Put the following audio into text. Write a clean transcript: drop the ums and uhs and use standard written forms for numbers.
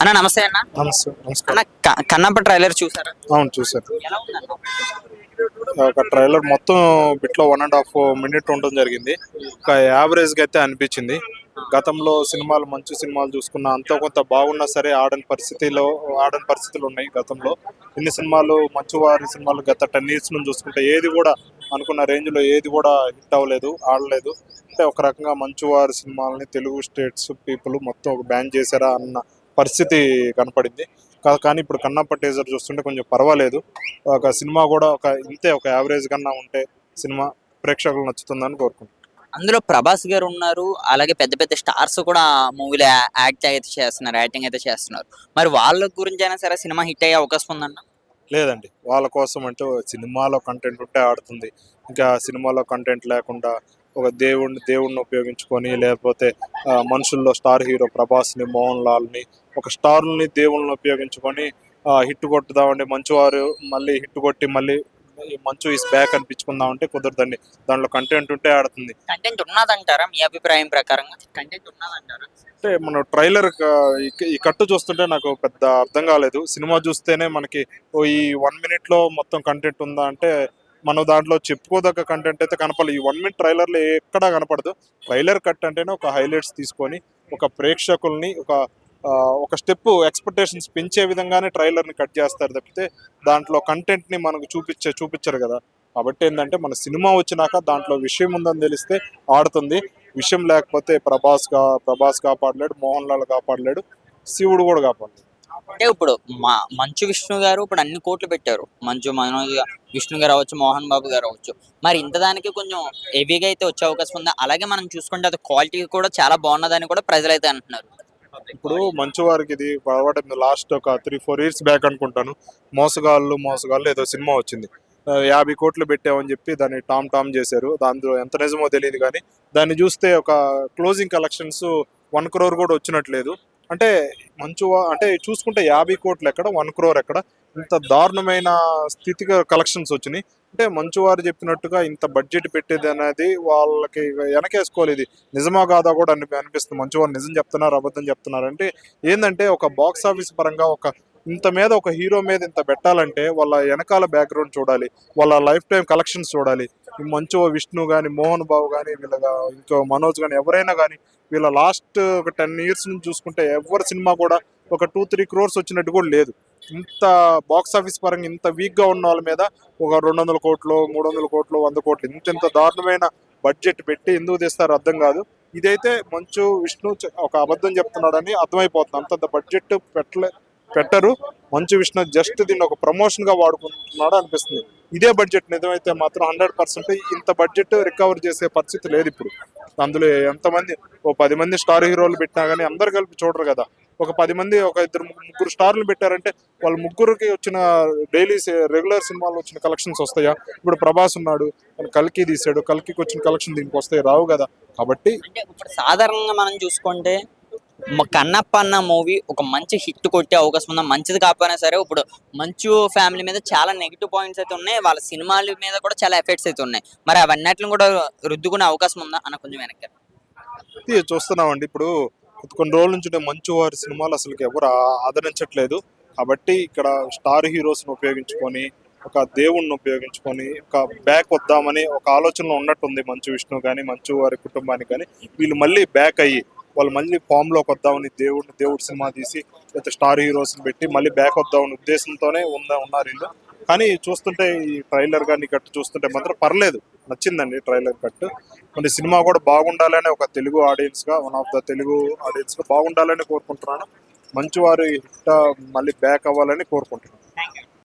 అన్న నమస్తే అన్న. నమస్తే అన్న నమస్కారం. కన్నప్ప ట్రైలర్ చూసారా? అవును, చూశాను. ఎలా ఉందన్న? ఒక ట్రైలర్ మొత్తం బిట్లో 1.5 minute ఉండడం జరిగింది. ఒక యావరేజ్గా అయితే అనిపించింది. గతంలో సినిమాలు, మంచి సినిమాలు చూసుకున్న అంతో కొంత బాగున్నా సరే ఆడని పరిస్థితులు ఉన్నాయి గతంలో. ఇన్ని సినిమాలు, మంచువారి సినిమాలు గత 10 years నుంచి చూసుకుంటే ఏది కూడా అనుకున్న రేంజ్లో ఏది కూడా హిట్ అవ్వలేదు, ఆడలేదు. అంటే ఒక రకంగా మంచువారి సినిమాలని తెలుగు స్టేట్స్ పీపుల్ మొత్తం ఒక బ్యాన్ చేశారా అన్న పరిస్థితి కనపడింది. కానీ ఇప్పుడు కన్నప్ప టీజర్ చూస్తుంటే కొంచెం పర్వాలేదు. ఒక సినిమా కూడా ఒక యావరేజ్ కన్నా ఉంటే సినిమా ప్రేక్షకులు నచ్చుతుందని కోరుకుంటున్నాను. అందులో ప్రభాస్ గారు ఉన్నారు, అలాగే పెద్ద పెద్ద స్టార్స్ కూడా మూవీలో యాక్టింగ్ అయితే చేస్తున్నారు. మరి వాళ్ళ గురించి అయినా సరే సినిమా హిట్ అయ్యే అవకాశం ఉందన్న? లేదండి, వాళ్ళ కోసం అంటే సినిమాలో కంటెంట్ ఉంటే ఆడుతుంది. ఇంకా సినిమాలో కంటెంట్ లేకుండా ఒక దేవుణ్ణి ఉపయోగించుకొని, లేకపోతే మనుషుల్లో స్టార్ హీరో ప్రభాస్ని, మోహన్ లాల్ని, ఒక స్టార్ని దేవుళ్ళని ఉపయోగించుకొని హిట్ కొట్టుదామండి, మంచువారు మళ్ళీ హిట్ కొట్టి మళ్ళీ ఈ మంచు ఈస్ బ్యాక్ అనిపించుకుందామంటే కుదరదండి. దాంట్లో కంటెంట్ ఉంటే ఆడుతుంది. కంటెంట్ ఉన్నదంటారా? మీ అభిప్రాయం ప్రకారంగా కంటెంట్ ఉన్నదంటారా? అంటే మన ట్రైలర్ ఈ కట్టు చూస్తుంటే నాకు పెద్ద అర్థం కాలేదు. సినిమా చూస్తేనే మనకి ఈ 1 minute లో మొత్తం కంటెంట్ ఉందా అంటే మనం దాంట్లో చెప్పుకోదగ్గ కంటెంట్ అయితే కనపడలేదు. ఈ 1 minute ట్రైలర్లో ఎక్కడా కనపడదు. ట్రైలర్ కట్ అంటేనే ఒక హైలైట్స్ తీసుకొని ఒక ప్రేక్షకుల్ని ఒక స్టెప్ ఎక్స్పెక్టేషన్స్ పెంచే విధంగానే ట్రైలర్ని కట్ చేస్తారు తప్పితే దాంట్లో కంటెంట్ని మనకు చూపించరు కదా. కాబట్టి ఏంటంటే మన సినిమా వచ్చినాక దాంట్లో విషయం ఉందని తెలిస్తే ఆడుతుంది. విషయం లేకపోతే ప్రభాస్ కాపాడలేడు, మోహన్ లాల్ కాపాడలేడు, శివుడు కూడా కాపాడలేడు. అంటే ఇప్పుడు మంచు విష్ణు గారు ఇప్పుడు అన్ని కోట్లు పెట్టారు. మంచు మనోజ్ విష్ణు గారు అవ్వచ్చు, మోహన్ బాబు గారు అవ్వచ్చు. మరి ఇంత దానికి కొంచెం హెవీగా అయితే వచ్చే అవకాశం ఉందా? అలాగే మనం చూసుకుంటే అది క్వాలిటీ కూడా చాలా బాగున్నదని కూడా ప్రజలైతే అంటున్నారు. ఇప్పుడు మంచు వారికి ఇది పడబడింది లాస్ట్ ఒక 3-4 years బ్యాక్ అనుకుంటాను. మోసగాళ్ళు ఏదో సినిమా వచ్చింది. 50 కోట్లు పెట్టామని చెప్పి దాన్ని టామ్ చేశారు. దాంట్లో ఎంత నిజమో తెలియదు కానీ దాన్ని చూస్తే ఒక క్లోజింగ్ కలెక్షన్స్ 1 crore కూడా వచ్చినట్లేదు. అంటే అంటే చూసుకుంటే 50 కోట్లు ఎక్కడ, 1 crore ఎక్కడ, ఇంత దారుణమైన స్థితిగా కలెక్షన్స్ వచ్చినాయి. అంటే మంచువారు చెప్పినట్టుగా ఇంత బడ్జెట్ పెట్టేది అనేది వాళ్ళకి వెనకేసుకోవాలి. ఇది నిజమా కాదా కూడా అనిపిస్తుంది. మంచువారు నిజం చెప్తున్నారు, అబద్ధం చెప్తున్నారు అంటే ఏంటంటే ఒక బాక్స్ ఆఫీస్ పరంగా ఒక హీరో మీద ఇంత పెట్టాలంటే వాళ్ళ వెనకాల బ్యాక్గ్రౌండ్ చూడాలి, వాళ్ళ లైఫ్ టైం కలెక్షన్స్ చూడాలి. ఈ మంచు విష్ణు కానీ, మోహన్ బాబు కానీ, ఇంకో మనోజ్ కానీ, ఎవరైనా కానీ వీళ్ళ లాస్ట్ ఒక 10 years నుంచి చూసుకుంటే ఎవరి సినిమా కూడా ఒక 2-3 crores వచ్చినట్టు కూడా లేదు. ఇంత బాక్స్ ఆఫీస్ పరంగా ఇంత వీక్గా ఉన్న వాళ్ళ మీద ఒక 200 కోట్లు, 300 కోట్లు, 100 కోట్లు ఇంత దారుణమైన బడ్జెట్ పెట్టి ఎందుకు తెస్తారు అర్థం కాదు. ఇదైతే మంచు విష్ణు ఒక అబద్ధం చెప్తున్నాడని అర్థమైపోతుంది. అంత బడ్జెట్ పెట్టరు. మంచు విష్ణు జస్ట్ దీన్ని ఒక ప్రమోషన్ గా వాడుకుంటున్నాడు అనిపిస్తుంది. ఇదే బడ్జెట్ నిజమైతే మాత్రం 100% ఇంత బడ్జెట్ రికవర్ చేసే పరిస్థితి లేదు ఇప్పుడు. అందులో ఎంతమంది 10 మంది స్టార్ హీరోలు పెట్టినా కానీ అందరు కలిపి చూడరు కదా. ఒక 10 మంది, ఒక 2-3 స్టార్లు పెట్టారంటే వాళ్ళ ముగ్గురికి వచ్చిన డైలీ రెగ్యులర్ సినిమాలు వచ్చిన కలెక్షన్స్ వస్తాయా? ఇప్పుడు ప్రభాస్ ఉన్నాడు, కల్కి తీసాడు, కల్కికి వచ్చిన కలెక్షన్ దీనికి వస్తాయి? రావు కదా. కాబట్టి అంటే ఇప్పుడు సాధారణంగా మనం చూసుకుంటే కన్నప్ప అన్న మూవీ ఒక మంచి హిట్ కొట్టే అవకాశం ఉందా? మంచిది కాకపోయినా సరే ఇప్పుడు మంచు ఫ్యామిలీ మీద చాలా నెగిటివ్ పాయింట్స్ అయితే ఉన్నాయి, వాళ్ళ సినిమాల మీద కూడా చాలా ఎఫెక్ట్స్ అయితే ఉన్నాయి. మరి అవన్నిటిని కూడా రుద్దుకునే అవకాశం ఉందా అన్న? కొంచెం వెనక్కి ఇది చూస్తున్నామండి. ఇప్పుడు కొన్ని రోజుల నుంచి మంచు వారి సినిమాలు అసలు ఎవరు ఆదరించట్లేదు. కాబట్టి ఇక్కడ స్టార్ హీరోస్ని ఉపయోగించుకొని, ఒక దేవుణ్ణి ఉపయోగించుకొని, ఒక బ్యాక్ వద్దామని ఒక ఆలోచనలో ఉన్నట్టుంది మంచు విష్ణు కానీ, మంచు వారి కుటుంబానికి కానీ. వీళ్ళు మళ్ళీ బ్యాక్ అయ్యి వాళ్ళు మళ్ళీ ఫామ్లోకి వద్దామని దేవుడు సినిమా తీసి లేకపోతే స్టార్ హీరోస్ని పెట్టి మళ్ళీ బ్యాక్ వద్దామని ఉద్దేశంతోనే ఉన్నారు వీళ్ళు. కానీ చూస్తుంటే ఈ ట్రైలర్ కానీ కట్ చూస్తుంటే మాత్రం పర్లేదు, నచ్చిందండి ట్రైలర్ కట్. మరి సినిమా కూడా బాగుండాలని ఒక తెలుగు ఆడియన్స్గా, వన్ ఆఫ్ ద తెలుగు ఆడియన్స్గా బాగుండాలని కోరుకుంటున్నాను. మంచి వారు హిట్ మళ్ళీ బ్యాక్ అవ్వాలని కోరుకుంటున్నాను.